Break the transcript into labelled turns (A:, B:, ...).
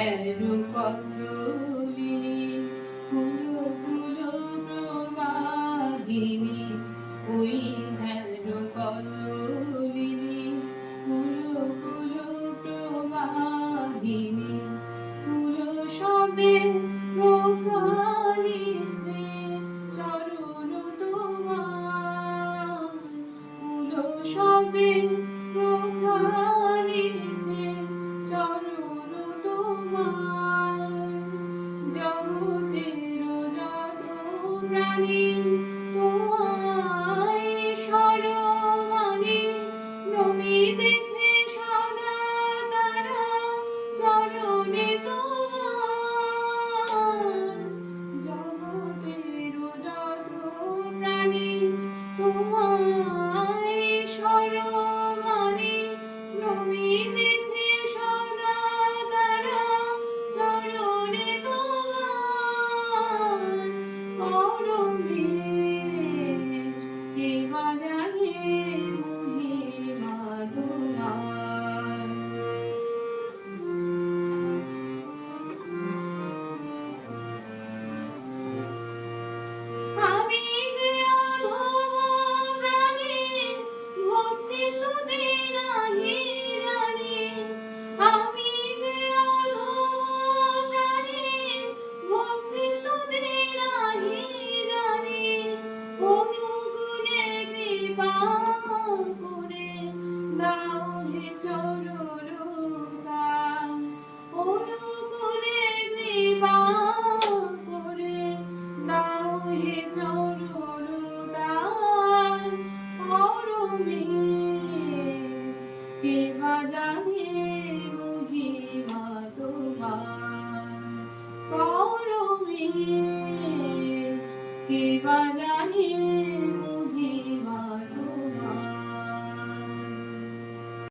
A: হেরো কল্লোলিনী কুলো কুলো প্রবাহিনী, ওই হেরো কল্লোলিনী কুলো কুলো প্রবাহিনী, কুলো শব্দে প্রক্ষালিছে চরণ তোমার, কুলো শব্দে প্রক্ষালিছে চরণ তোমার। জগতের যত প্রাণী তোমায় শরণানি, নমিতেছে সদা তারা চরণে তোমার। জগতের যত প্রাণী তোমায় শরণানি, নমিতেছে সদা তারা চরণে তোমার। অরবিন্দ কে বাজাহে মহিমা তোমার। আমি যে অধম প্রাণী, ভক্তি স্তুতি নাহি জানি। আমি যে অধম প্রাণী, ভক্তি স্তুতি নাহি জানি। অনুকূলে কৃপা করে দাও হে চরণদান, অনুকূলে কৃপা করে দাও হে চরণদান। অরবিন্দ কে বাজাহে মহিমা তোমার। অরবিন্দ কে বাজাহে